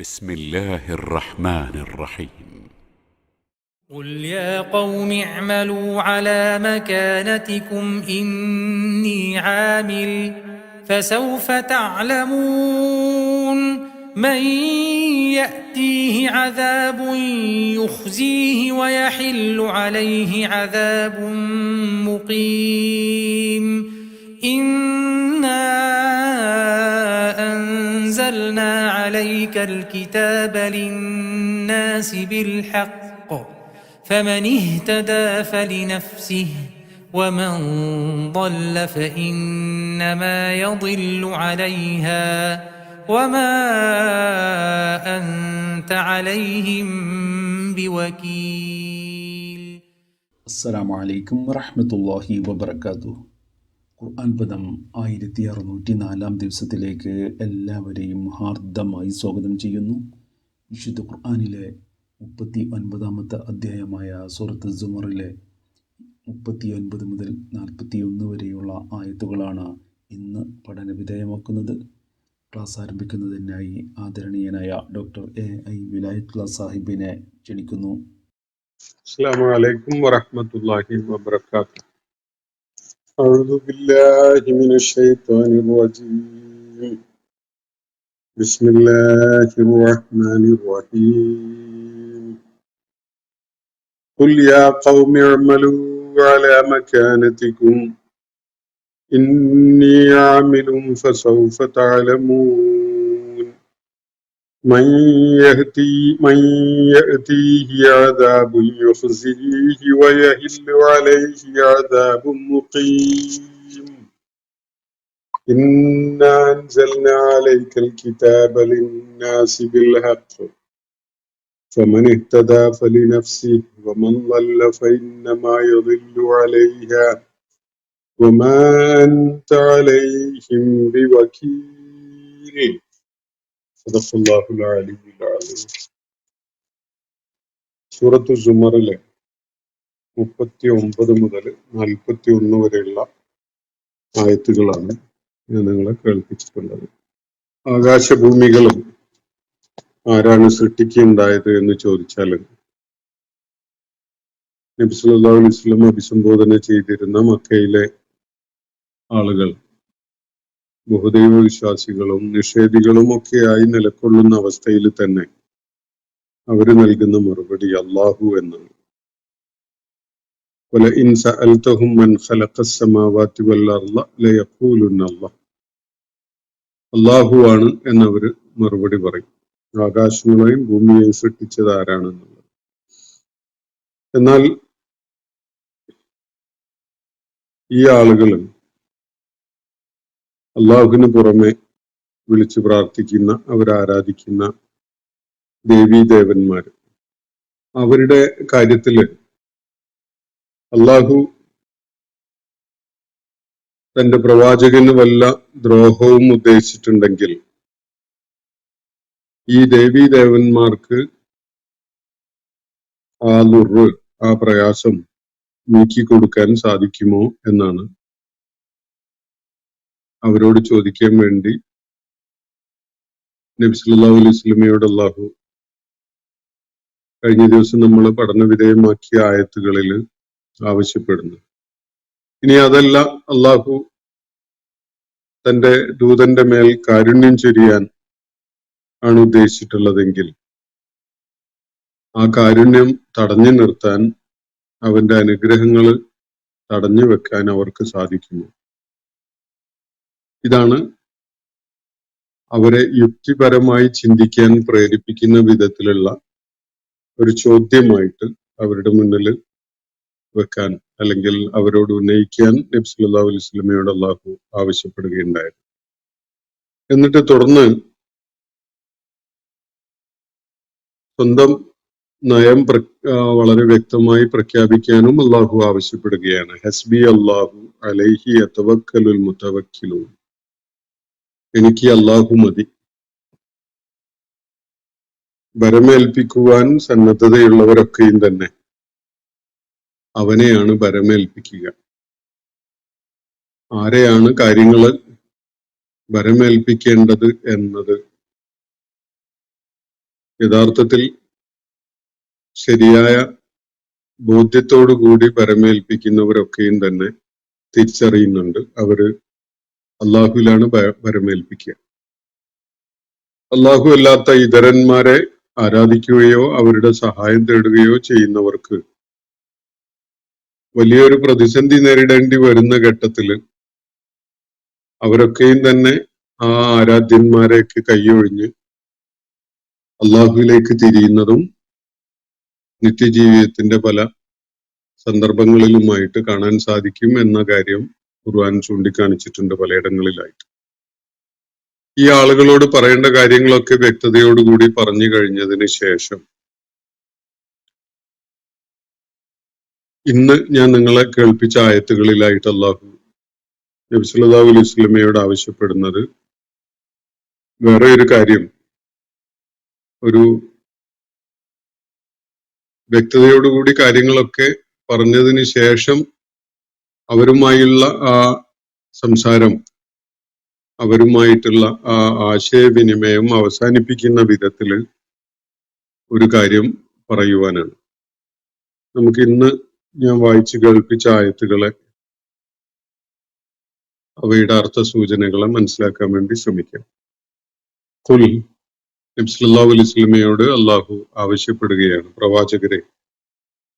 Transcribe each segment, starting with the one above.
بسم الله الرحمن الرحيم. قل يا قوم اعملوا على مكانتكم إني عامل فسوف تعلمون من يأتيه عذاب يخزيه ويحل عليه عذاب مقيم إنا أنزلنا عليك الكتاب للناس بالحق فمن اهتدى فلنفسه ومن ضل فإنما يضل عليها وما أنت عليهم بوكيل. السلام عليكم ورحمة الله وبركاته. ഖുർആൻ പദം 1604 ദിവസത്തിലേക്ക് എല്ലാവരെയും ഹാർദമായി സ്വാഗതം ചെയ്യുന്നു. വിശുദ്ധ ഖുർആനിലെ 39-ാമത്തെ അധ്യായമായ സൂറത്ത് സുമറിലെ 39 മുതൽ 41 വരെയുള്ള ആയത്തുകളാണ് ഇന്ന് പഠനവിധേയമാക്കുന്നത്. ക്ലാസ് ആരംഭിക്കുന്നതിനായി ആദരണീയനായ ഡോക്ടർ AI വിലായത്തുള്ള സാഹിബിനെ ക്ഷണിക്കുന്നു. അസ്സലാമു അലൈക്കും വറഹ്മത്തുള്ളാഹി വബറകാതുഹു. അഊദു ബില്ലാഹി മിനശ് ശൈത്വാനിർ റജീം. ബിസ്മില്ലാഹിർ റഹ്മാനിർ റഹീം. ഖുൽ യാ ഖൗമി അഅ്മലൂ അലാ മകാനതികും ഇന്നി ആമിലുൻ ഫസൗഫ തഅലമൂൻ من يأتيه عذاب يخزيه ويحل عليه عذاب مقيم إنا أنزلنا عليك الكتاب للناس بالحق فمن اهتدى فلنفسه ومن ضل فإنما يضل عليها وما أنت عليهم بوكيل. സൂറത്തു സുമറിലെ 39 മുതൽ 41 വരെയുള്ള ആയത്തുകളാണ് ഞാൻ നിങ്ങളെ കേൾപ്പിച്ചിട്ടുള്ളത്. ആകാശഭൂമികളും ആരാണ് സൃഷ്ടിക്കുകയുണ്ടായത് എന്ന് ചോദിച്ചാൽ നബി സല്ലല്ലാഹു അലൈഹി വസല്ലം അഭിസംബോധന ചെയ്തിരുന്ന മക്കയിലെ ആളുകൾ ബഹുദൈവ വിശ്വാസികളും നിഷേധികളും ഒക്കെയായി നിലകൊള്ളുന്ന അവസ്ഥയിൽ തന്നെ അവര് നൽകുന്ന മറുപടി അല്ലാഹു എന്നാണ്. വലഇൻ സഅൽതഹും മൻ ഖലഖസ് സമാവാതി വൽ അർള ലയഖൂലുന്ന അല്ലാഹ്. അല്ലാഹു ആണ് എന്നവര് മറുപടി പറയും. ആകാശങ്ങളെയും ഭൂമിയെയും സൃഷ്ടിച്ചത് ആരാണെന്നുള്ളത്. എന്നാൽ ഈ ആളുകൾ അള്ളാഹുവിന് പുറമെ വിളിച്ചു പ്രാർത്ഥിക്കുന്ന അവരാരാധിക്കുന്ന ദേവീദേവന്മാർ അവരുടെ കാര്യത്തില് അള്ളാഹു തന്റെ പ്രവാചകന് വല്ല ദ്രോഹവും ഉദ്ദേശിച്ചിട്ടുണ്ടെങ്കിൽ ഈ ദേവീദേവന്മാർക്ക് ആ ദുർറ് ആ പ്രയാസം നീക്കിക്കൊടുക്കാൻ സാധിക്കുമോ എന്നാണ് അവരോട് ചോദിക്കാൻ വേണ്ടി നബി സല്ലല്ലാഹു അലൈഹി വസല്ലമയോട് അല്ലാഹു കഴിഞ്ഞ ദിവസം നമ്മൾ പഠനവിധേയമാക്കിയ ആയത്തുകളിൽ ആവശ്യപ്പെടുന്നു. ഇനി അതല്ല അല്ലാഹു തന്റെ ദൂതന്റെ മേൽ കാരുണ്യം ചൊരിയാൻ ആണ് ഉദ്ദേശിച്ചിട്ടുള്ളതെങ്കിൽ ആ കാരുണ്യം തടഞ്ഞു നിർത്താൻ അവന്റെ അനുഗ്രഹങ്ങൾ തടഞ്ഞു വെക്കാൻ അവർക്ക് സാധിക്കുമോ? ഇതാണ് അവരെ യുക്തിപരമായി ചിന്തിക്കാൻ പ്രേരിപ്പിക്കുന്ന വിധത്തിലുള്ള ഒരു ചോദ്യമായിട്ട് അവരുടെ മുന്നിൽ വെക്കാൻ അല്ലെങ്കിൽ അവരോട് ഉന്നയിക്കാൻ നബി സല്ലല്ലാഹു അലൈഹി വസല്ലമയോട് അല്ലാഹു ആവശ്യപ്പെടുകയുണ്ടായിരുന്നു. എന്നിട്ട് തുടർന്ന് സ്വന്തം നയം വളരെ വ്യക്തമായി പ്രഖ്യാപിക്കാനും അല്ലാഹു ആവശ്യപ്പെടുകയാണ്. ഹസ്ബി അല്ലാഹു അലൈഹി യതവക്കലുൽ മുതവക്കിലൂൻ. എനിക്ക് അല്ലാഹു മതി. ഭരമേൽപ്പിക്കുവാൻ സന്നദ്ധതയുള്ളവരൊക്കെയും തന്നെ അവനെയാണ് ഭരമേൽപ്പിക്കുക. ആരെയാണ് കാര്യങ്ങൾ ഭരമേൽപ്പിക്കേണ്ടത് എന്നത് യഥാർത്ഥത്തിൽ ശരിയായ ബോധ്യത്തോടു കൂടി പരമേൽപ്പിക്കുന്നവരൊക്കെയും തന്നെ തിരിച്ചറിയുന്നുണ്ട് അവര് അള്ളാഹുവിലാണ് പരമേൽപ്പിക്കുക. അള്ളാഹു അല്ലാത്ത ഇതരന്മാരെ ആരാധിക്കുകയോ അവരുടെ സഹായം തേടുകയോ ചെയ്യുന്നവർക്ക് വലിയൊരു പ്രതിസന്ധി നേരിടേണ്ടി വരുന്ന ഘട്ടത്തില് അവരൊക്കെയും തന്നെ ആ ആരാധ്യന്മാരെയൊക്കെ കൈയൊഴിഞ്ഞ് അള്ളാഹുവിലേക്ക് തിരിയുന്നതും നിത്യജീവിതത്തിന്റെ പല സന്ദർഭങ്ങളിലുമായിട്ട് കാണാൻ സാധിക്കും എന്ന കാര്യം ഖുർആൻ ചൂണ്ടിക്കാണിച്ചിട്ടുണ്ട് പലയിടങ്ങളിലായിട്ട്. ഈ ആളുകളോട് പറയേണ്ട കാര്യങ്ങളൊക്കെ വ്യക്തതയോടുകൂടി പറഞ്ഞു കഴിഞ്ഞതിന് ശേഷം ഇന്ന് ഞാൻ നിങ്ങളെ കേൾപ്പിച്ച ആയത്തുകളിലായിട്ട് അള്ളാഹു നബി സല്ലല്ലാഹു അലൈഹി വസല്ലമയോട് ആവശ്യപ്പെടുന്നത് വേറെ ഒരു കാര്യം, ഒരു വ്യക്തതയോടുകൂടി കാര്യങ്ങളൊക്കെ പറഞ്ഞതിന് ശേഷം അവരുമായുള്ള ആ സംസാരം, അവരുമായിട്ടുള്ള ആ ആശയവിനിമയം അവസാനിപ്പിക്കുന്ന വിധത്തില് ഒരു കാര്യം പറയുവാനാണ്. നമുക്ക് ഇന്ന് ഞാൻ വായിച്ചു കേൾപ്പിച്ച ആയത്തുകളെ, അവയുടെ അർത്ഥ സൂചനകളെ മനസ്സിലാക്കാൻ വേണ്ടി ശ്രമിക്കാം. ഖുൽ, നബി സല്ലല്ലാഹു അലൈഹി വസല്ലമയോട് അള്ളാഹു ആവശ്യപ്പെടുകയാണ്, പ്രവാചകരെ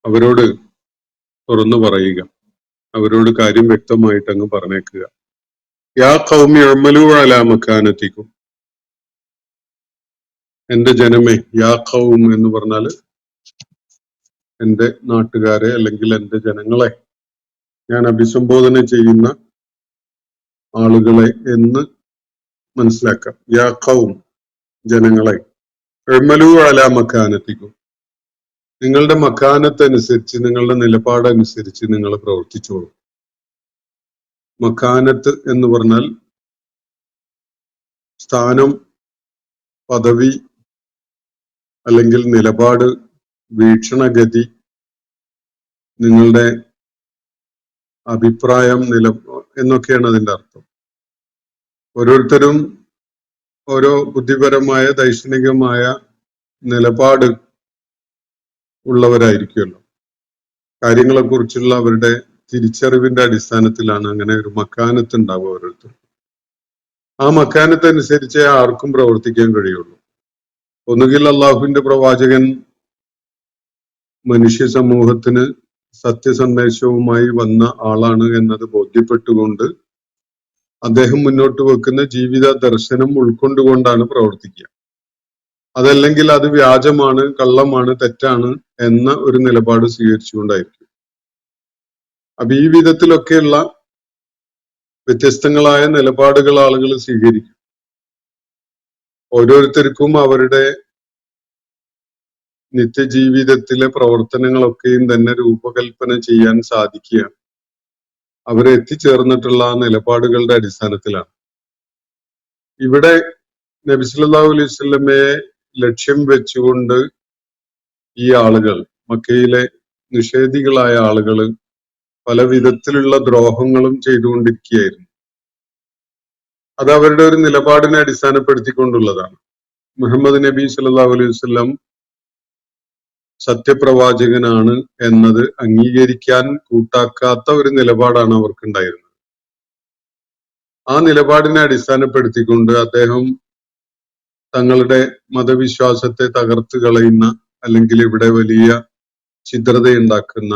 അവരോട് തുറന്നു പറയുക, അവരോട് കാര്യം വ്യക്തമായിട്ട് അങ്ങ് പറഞ്ഞേക്കുക. യാ ഖൗമി ഉഅ്മലൂ അലാ മക്കാനതികും, എന്റെ ജനമേ. യാ ഖൗം എന്ന് പറഞ്ഞാൽ എന്റെ നാട്ടുകാരെ അല്ലെങ്കിൽ എന്റെ ജനങ്ങളെ, ഞാൻ അഭിസംബോധന ചെയ്യുന്ന ആളുകളെ എന്ന് മനസ്സിലാക്കാം. യാ ഖൗം, ജനങ്ങളെ. ഉഅ്മലൂ അലാ മക്കാനതികും, നിങ്ങളുടെ മക്കാനത്തനുസരിച്ച്, നിങ്ങളുടെ നിലപാടനുസരിച്ച് നിങ്ങൾ പ്രവർത്തിച്ചോളൂ. മക്കാനത്ത് എന്ന് പറഞ്ഞാൽ സ്ഥാനം, പദവി, അല്ലെങ്കിൽ നിലപാട്, വീക്ഷണഗതി, നിങ്ങളുടെ അഭിപ്രായം, എന്നൊക്കെയാണ് അതിന്റെ അർത്ഥം. ഓരോരുത്തരും ഓരോ ബുദ്ധിപരമായ ദൈക്ഷണികമായ നിലപാട് ഉള്ളവരായിരിക്കുമല്ലോ. കാര്യങ്ങളെ കുറിച്ചുള്ള അവരുടെ തിരിച്ചറിവിന്റെ അടിസ്ഥാനത്തിലാണ് അങ്ങനെ ഒരു മക്കാനത്ത് ഉണ്ടാവുക ഓരോരുത്തർ. ആ മക്കാനത്തനുസരിച്ച് ആർക്കും പ്രവർത്തിക്കാൻ കഴിയുള്ളൂ. ഒന്നുകിൽ അള്ളാഹുവിന്റെ പ്രവാചകൻ മനുഷ്യ സമൂഹത്തിന് സത്യസന്ദേശവുമായി വന്ന ആളാണ് എന്നത് ബോധ്യപ്പെട്ടുകൊണ്ട് അദ്ദേഹം മുന്നോട്ട് വെക്കുന്ന ജീവിത ദർശനം ഉൾക്കൊണ്ടുകൊണ്ടാണ് പ്രവർത്തിക്കുക. അതല്ലെങ്കിൽ അത് വ്യാജമാണ്, കള്ളമാണ്, തെറ്റാണ് എന്ന ഒരു നിലപാട് സ്വീകരിച്ചുകൊണ്ടായിരിക്കും. അപ്പൊ ഈ വിധത്തിലൊക്കെയുള്ള വ്യത്യസ്തങ്ങളായ നിലപാടുകൾ ആളുകൾ സ്വീകരിക്കും. ഓരോരുത്തർക്കും അവരുടെ നിത്യജീവിതത്തിലെ പ്രവർത്തനങ്ങളൊക്കെയും തന്നെ രൂപകൽപ്പന ചെയ്യാൻ സാധിക്കുക അവരെ എത്തിച്ചേർന്നിട്ടുള്ള ആ നിലപാടുകളുടെ അടിസ്ഥാനത്തിലാണ്. ഇവിടെ നബി സല്ലല്ലാഹു അലൈഹി വസല്ലമയെ ലക്ഷ്യം വെച്ചുകൊണ്ട് ഈ ആളുകൾ, മക്കയിലെ നിഷേധികളായ ആളുകൾ പല വിധത്തിലുള്ള ദ്രോഹങ്ങളും ചെയ്തുകൊണ്ടിരിക്കുകയായിരുന്നു. അത് അവരുടെ ഒരു നിലപാടിനെ അടിസ്ഥാനപ്പെടുത്തിക്കൊണ്ടുള്ളതാണ്. മുഹമ്മദ് നബി സല്ലല്ലാഹു അലൈഹി വസല്ലം സത്യപ്രവാചകനാണ് എന്നത് അംഗീകരിക്കാൻ കൂട്ടാക്കാത്ത ഒരു നിലപാടാണ് അവർക്കുണ്ടായിരുന്നത്. ആ നിലപാടിനെ അടിസ്ഥാനപ്പെടുത്തിക്കൊണ്ട് അദ്ദേഹം തങ്ങളുടെ മതവിശ്വാസത്തെ തകർത്ത് കളയുന്ന, അല്ലെങ്കിൽ ഇവിടെ വലിയ ഛിദ്രതയുണ്ടാക്കുന്ന,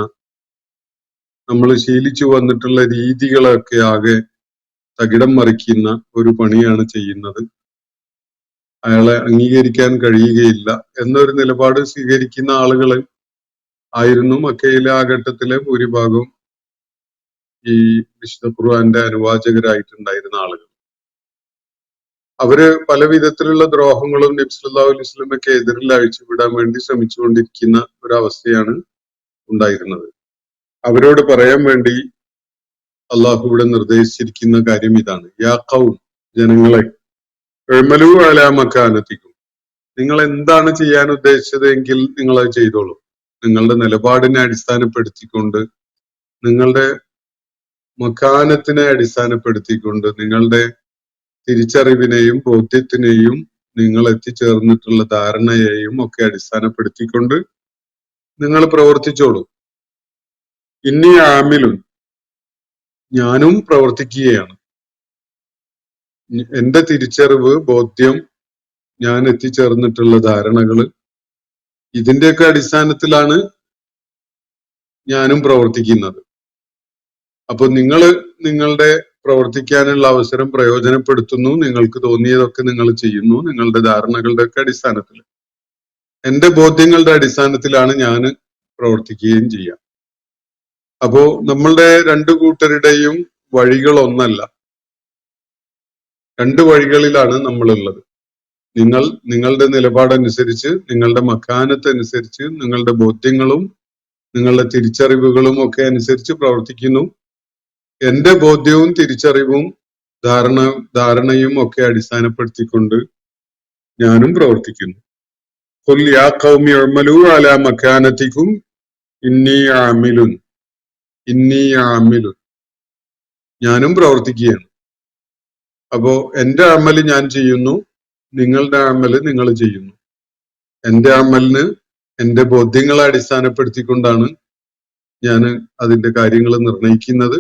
നമ്മൾ ശീലിച്ചു വന്നിട്ടുള്ള രീതികളൊക്കെ ആകെ തകിടം മറിക്കുന്ന ഒരു പണിയാണ് ചെയ്യുന്നത്. അയാളെ അംഗീകരിക്കാൻ കഴിയുകയില്ല എന്നൊരു നിലപാട് സ്വീകരിക്കുന്ന ആളുകൾ ആയിരുന്നു മക്കയിലെ ആ ഘട്ടത്തിലെ ഭൂരിഭാഗം ഈ വിശുദ്ധ ഖുർആന്റെ അനുവാചകരായിട്ടുണ്ടായിരുന്ന ആളുകൾ. അവര് പല വിധത്തിലുള്ള ദ്രോഹങ്ങളും നബി സല്ലല്ലാഹു അലൈഹി വസല്ലമയ്ക്ക് എതിരിൽ അഴിച്ചുവിടാൻ വേണ്ടി ശ്രമിച്ചുകൊണ്ടിരിക്കുന്ന ഒരവസ്ഥയാണ് ഉണ്ടായിരുന്നത്. അവരോട് പറയാൻ വേണ്ടി അള്ളാഹു ഇവിടെ നിർദ്ദേശിച്ചിരിക്കുന്ന കാര്യം ഇതാണ്. യാ ഖൗം, ജനങ്ങളെ. ഉഅ്മലൂ അലാ മക്കാനതികും, നിങ്ങൾ എന്താണ് ചെയ്യാൻ ഉദ്ദേശിച്ചത് എങ്കിൽ നിങ്ങൾ അത് ചെയ്തോളൂ. നിങ്ങളുടെ നിലപാടിനെ അടിസ്ഥാനപ്പെടുത്തിക്കൊണ്ട്, നിങ്ങളുടെ മക്കാനത്തിനെ അടിസ്ഥാനപ്പെടുത്തിക്കൊണ്ട്, നിങ്ങളുടെ തിരിച്ചറിവിനെയും ബോധ്യത്തിനെയും നിങ്ങൾ എത്തിച്ചേർന്നിട്ടുള്ള ധാരണയെയും ഒക്കെ അടിസ്ഥാനപ്പെടുത്തിക്കൊണ്ട് നിങ്ങൾ പ്രവർത്തിച്ചോളൂ. ഇന്നി ആമിലുൻ, ഞാനും പ്രവർത്തിക്കുകയാണ്. എന്റെ തിരിച്ചറിവ്, ബോധ്യം, ഞാൻ എത്തിച്ചേർന്നിട്ടുള്ള ധാരണകള്, ഇതിന്റെയൊക്കെ അടിസ്ഥാനത്തിലാണ് ഞാനും പ്രവർത്തിക്കുന്നത്. അപ്പൊ നിങ്ങളുടെ പ്രവർത്തിക്കാനുള്ള അവസരം പ്രയോജനപ്പെടുത്തുന്നു, നിങ്ങൾക്ക് തോന്നിയതൊക്കെ നിങ്ങൾ ചെയ്യുന്നു, നിങ്ങളുടെ ധാരണകളുടെ ഒക്കെ അടിസ്ഥാനത്തിൽ. എന്റെ ബോധ്യങ്ങളുടെ അടിസ്ഥാനത്തിലാണ് ഞാൻ പ്രവർത്തിക്കുകയും ചെയ്യാം. അപ്പോ നമ്മളുടെ രണ്ടു കൂട്ടരുടെയും വഴികൾ ഒന്നല്ല, രണ്ട് വഴികളിലാണ് നമ്മളുള്ളത്. നിങ്ങളുടെ നിലപാടനുസരിച്ച്, നിങ്ങളുടെ മക്കാനത്തനുസരിച്ച്, നിങ്ങളുടെ ബോധ്യങ്ങളും നിങ്ങളുടെ തിരിച്ചറിവുകളും ഒക്കെ അനുസരിച്ച് പ്രവർത്തിക്കുന്നു. എന്റെ ബോധ്യവും തിരിച്ചറിവും ധാരണയും ഒക്കെ അടിസ്ഥാനപ്പെടുത്തിക്കൊണ്ട് ഞാനും പ്രവർത്തിക്കുന്നു. ഖുൽ യാ ഖൗമി ഉഅ്മലൂ അലാ മക്കാനതികും ഇന്നി ആമിലുൻ. ഞാനും പ്രവർത്തിക്കുകയാണ്. അപ്പോ എന്റെ അമല് ഞാൻ ചെയ്യുന്നു, നിങ്ങളുടെ അമല് നിങ്ങൾ ചെയ്യുന്നു. എന്റെ അമലിന് എന്റെ ബോധ്യങ്ങളെ അടിസ്ഥാനപ്പെടുത്തിക്കൊണ്ടാണ് ഞാൻ അതിന്റെ കാര്യങ്ങൾ നിർണയിക്കുന്നത്.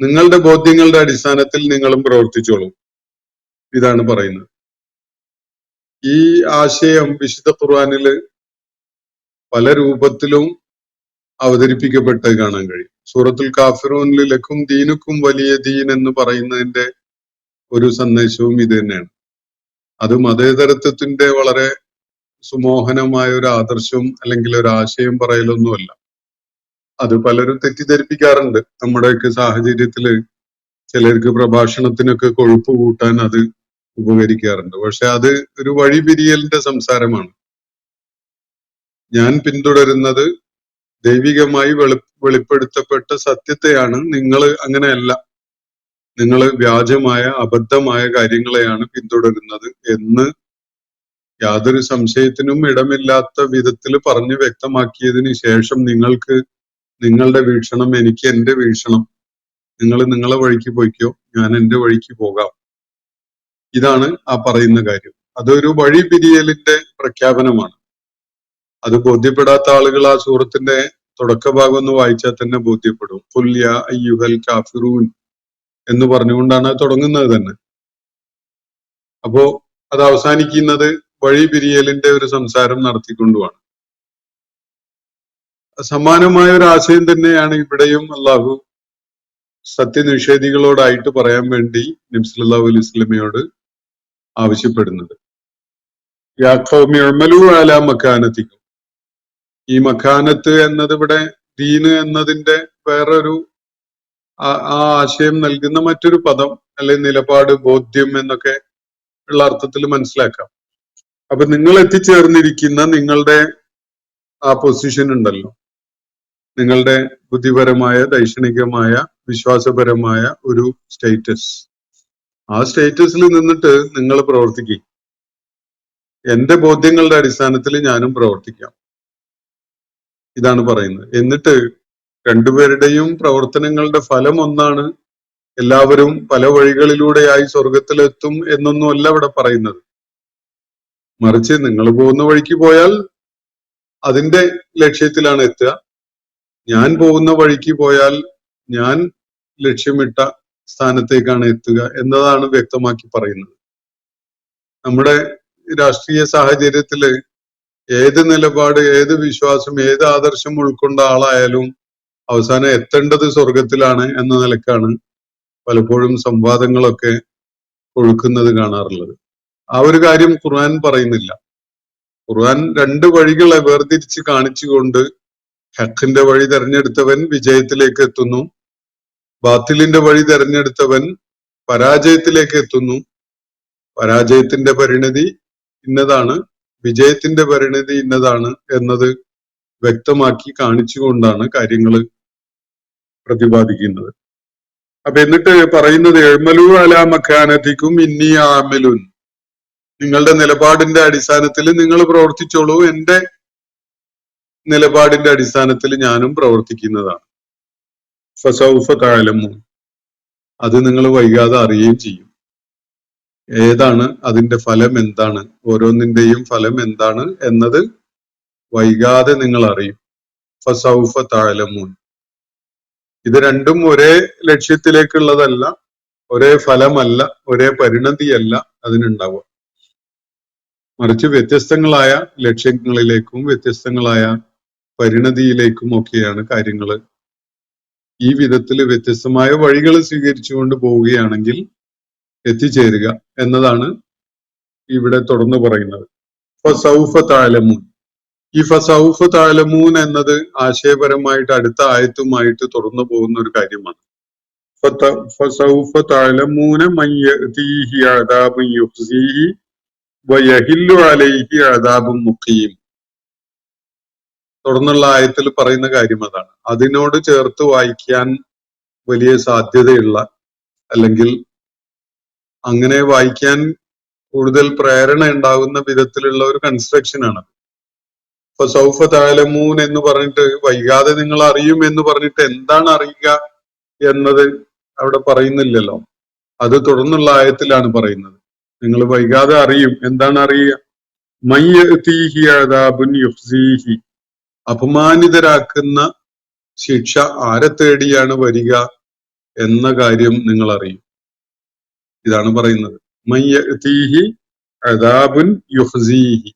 നിങ്ങളുടെ ബോധ്യങ്ങളുടെ അടിസ്ഥാനത്തിൽ നിങ്ങളും പ്രവർത്തിച്ചോളൂ. ഇതാണ് പറയുന്നത്. ഈ ആശയം വിശുദ്ധ ഖുർആനില് പല രൂപത്തിലും അവതരിപ്പിക്കപ്പെട്ടത് കാണാൻ കഴിയും. സൂറത്തുൽ കാഫിറൂനിൽ ലക്കും ദീനുക്കും വലിയ ദീൻ എന്ന് പറയുന്നതിന്റെ ഒരു സന്ദേശവും ഇത് തന്നെയാണ്. അത് മതേതരത്വത്തിന്റെ വളരെ സുമോഹനമായ ഒരു ആദർശം അല്ലെങ്കിൽ ഒരു ആശയം പറയലൊന്നുമല്ല. അത് പലരും തെറ്റിദ്ധരിപ്പിക്കാറുണ്ട്. നമ്മുടെയൊക്കെ സാഹചര്യത്തില് ചിലർക്ക് പ്രഭാഷണത്തിനൊക്കെ കൊഴുപ്പ് കൂട്ടാൻ അത് ഉപകരിക്കാറുണ്ട്. പക്ഷെ അത് ഒരു വഴിപിരിയലിന്റെ സംസാരമാണ്. ഞാൻ പിന്തുടരുന്നത് ദൈവികമായി വെളിപ്പെടുത്തപ്പെട്ട സത്യത്തെയാണ്. നിങ്ങൾ അങ്ങനെയല്ല, നിങ്ങൾ വ്യാജമായ അബദ്ധമായ കാര്യങ്ങളെയാണ് പിന്തുടരുന്നത് എന്ന് യാതൊരു സംശയത്തിനും ഇടമില്ലാത്ത വിധത്തിൽ പറഞ്ഞു വ്യക്തമാക്കിയതിന് ശേഷം നിങ്ങൾക്ക് നിങ്ങളുടെ വീക്ഷണം, എനിക്ക് എന്റെ വീക്ഷണം, നിങ്ങൾ നിങ്ങളെ വഴിക്ക് പോയിക്കോ, ഞാൻ എന്റെ വഴിക്ക് പോകാം, ഇതാണ് ആ പറയുന്ന കാര്യം. അതൊരു വഴിപിരിയലിന്റെ പ്രഖ്യാപനമാണ്. അത് ബോധ്യപ്പെടാത്ത ആളുകൾ ആ സൂറത്തിന്റെ തുടക്കഭാഗം ഒന്ന് വായിച്ചാൽ തന്നെ ബോധ്യപ്പെടും. ഖുൽ യാ അയ്യുഹൽ കാഫിറൂൻ എന്ന് പറഞ്ഞുകൊണ്ടാണ് അത് തുടങ്ങുന്നത് തന്നെ. അപ്പോ അത് അവസാനിക്കുന്നത് വഴിപിരിയലിന്റെ ഒരു സംസാരം നടത്തിക്കൊണ്ടുമാണ്. സമാനമായ ഒരു ആശയം തന്നെയാണ് ഇവിടെയും അള്ളാഹു സത്യനിഷേധികളോടായിട്ട് പറയാൻ വേണ്ടി നബി സല്ലല്ലാഹു അലൈഹി വസല്ലമയോട് ആവശ്യപ്പെടുന്നത്. യാ ഖൗമി ഉഅ്മലൂ അലാ മക്കാനതികും. ഈ മക്കാനത്ത് എന്നത് ഇവിടെ ദീന് എന്നതിന്റെ വേറൊരു ആ ആശയം നൽകുന്ന മറ്റൊരു പദം, അല്ലെങ്കിൽ നിലപാട്, ബോധ്യം എന്നൊക്കെ ഉള്ള അർത്ഥത്തിൽ മനസ്സിലാക്കാം. അപ്പൊ നിങ്ങൾ എത്തിച്ചേർന്നിരിക്കുന്ന നിങ്ങളുടെ ആ പൊസിഷൻ ഉണ്ടല്ലോ, നിങ്ങളുടെ ബുദ്ധിപരമായ, ദൈക്ഷണികമായ, വിശ്വാസപരമായ ഒരു സ്റ്റേറ്റസ്, ആ സ്റ്റേറ്റസിൽ നിന്നിട്ട് നിങ്ങൾ പ്രവർത്തിക്കും. എന്റെ ബോധ്യങ്ങളുടെ അടിസ്ഥാനത്തിൽ ഞാനും പ്രവർത്തിക്കാം, ഇതാണ് പറയുന്നത്. എന്നിട്ട് രണ്ടുപേരുടെയും പ്രവർത്തനങ്ങളുടെ ഫലം ഒന്നാണ്. എല്ലാവരും പല വഴികളിലൂടെയായി സ്വർഗത്തിലെത്തും എന്നൊന്നുമല്ല ഇവിടെ പറയുന്നത്. മറിച്ച് നിങ്ങൾ പോകുന്ന വഴിക്ക് പോയാൽ അതിന്റെ ലക്ഷ്യത്തിലാണ് എത്തുക. ഞാൻ പോകുന്ന വഴിക്ക് പോയാൽ ഞാൻ ലക്ഷ്യമിട്ട സ്ഥാനത്തേക്കാണ് എത്തുക എന്നതാണ് വ്യക്തമാക്കി പറയുന്നത്. നമ്മുടെ രാഷ്ട്രീയ സാഹചര്യത്തില് ഏത് നിലപാട്, ഏത് വിശ്വാസം, ഏത് ആദർശം ഉൾക്കൊണ്ട ആളായാലും അവസാനം എത്തേണ്ടത് സ്വർഗത്തിലാണ് എന്ന നിലക്കാണ് പലപ്പോഴും സംവാദങ്ങളൊക്കെ ഒഴുക്കുന്നത് കാണാറുള്ളത്. ആ ഒരു കാര്യം ഖുർആൻ പറയുന്നില്ല. ഖുർആൻ രണ്ട് വഴികളെ വേർതിരിച്ച് കാണിച്ചുകൊണ്ട് ഹക്കിന്റെ വഴി തെരഞ്ഞെടുത്തവൻ വിജയത്തിലേക്ക് എത്തുന്നു, ബാത്തിലിന്റെ വഴി തെരഞ്ഞെടുത്തവൻ പരാജയത്തിലേക്ക് എത്തുന്നു. പരാജയത്തിന്റെ പരിണതി ഇന്നതാണ്, വിജയത്തിന്റെ പരിണതി ഇന്നതാണ് എന്നത് വ്യക്തമാക്കി കാണിച്ചുകൊണ്ടാണ് കാര്യങ്ങൾ പ്രതിപാദിക്കുന്നത്. അപ്പൊ എന്നിട്ട് പറയുന്നത് എഅ്മലൂ അലാ മക്കാനതികും ഇന്നി ആമിലുൻ. നിങ്ങളുടെ നിലപാടിന്റെ അടിസ്ഥാനത്തിൽ നിങ്ങൾ പ്രവർത്തിച്ചോളൂ, എന്റെ നിലപാടിന്റെ അടിസ്ഥാനത്തിൽ ഞാനും പ്രവർത്തിക്കുന്നതാണ്. ഫസൗഫ തഅലമൂൻ, അത് നിങ്ങൾ വൈകാതെ അറിയുകയും ചെയ്യും. ഏതാണ് അതിന്റെ ഫലം എന്താണ്, ഓരോന്നിന്റെയും ഫലം എന്താണ് എന്നത് വൈകാതെ നിങ്ങൾ അറിയും. ഫസൗഫ തഅലമൂൻ. ഇത് രണ്ടും ഒരേ ലക്ഷ്യത്തിലേക്കുള്ളതല്ല, ഒരേ ഫലമല്ല, ഒരേ പരിണതിയല്ല അതിനുണ്ടാവുക. മറിച്ച് വ്യത്യസ്തങ്ങളായ ലക്ഷ്യങ്ങളിലേക്കും വ്യത്യസ്തങ്ങളായ പരിണതിയിലേക്കും ഒക്കെയാണ് കാര്യങ്ങൾ ഈ വിധത്തിൽ വ്യത്യസ്തമായ വഴികൾ സ്വീകരിച്ചുകൊണ്ട് പോവുകയാണെങ്കിൽ എത്തിച്ചേരുക എന്നതാണ് ഇവിടെ തുടർന്ന് പറയുന്നത്. ഫസൗഫ തഅലമൂൻ. ഈ ഫസൗഫ തഅലമൂൻ എന്നത് ആശയപരമായിട്ട് അടുത്ത ആയത്തുമായിട്ട് തുറന്നു പോകുന്ന ഒരു കാര്യമാണ്. ഫസൗഫ തഅലമൂന മൻ യഅതീഹി അദാബുൻ യുഖ്സീഹി വയഹില്ലു അലൈഹി അദാബുൻ മുഖീം. തുടർന്നുള്ള ആയത്തിൽ പറയുന്ന കാര്യം അതാണ്. അതിനോട് ചേർത്ത് വായിക്കാൻ വലിയ സാധ്യതയുള്ള, അല്ലെങ്കിൽ അങ്ങനെ വായിക്കാൻ കൂടുതൽ പ്രേരണ ഉണ്ടാകുന്ന വിധത്തിലുള്ള ഒരു കൺസ്ട്രക്ഷൻ ആണ്. ഇപ്പൊ സൗഫ തഅലമൂൻ എന്ന് പറഞ്ഞിട്ട് വൈകാതെ നിങ്ങൾ അറിയും എന്ന് പറഞ്ഞിട്ട് എന്താണ് അറിയുക എന്നത് അവിടെ പറയുന്നില്ലല്ലോ. അത് തുടർന്നുള്ള ആയത്തിലാണ് പറയുന്നത്. നിങ്ങൾ വൈകാതെ അറിയും. എന്താണ് അറിയുക? മൻ യഅതീഹി അദാബുൻ യുഖ്സീഹി. അപമാനിതരാക്കുന്ന ശിക്ഷ ആരെ തേടിയാണ് വരിക എന്ന കാര്യം നിങ്ങൾ അറിയും. ഇതാണ് പറയുന്നത്. മൻ യഅതീഹി അദാബുൻ യുഖ്സീഹി.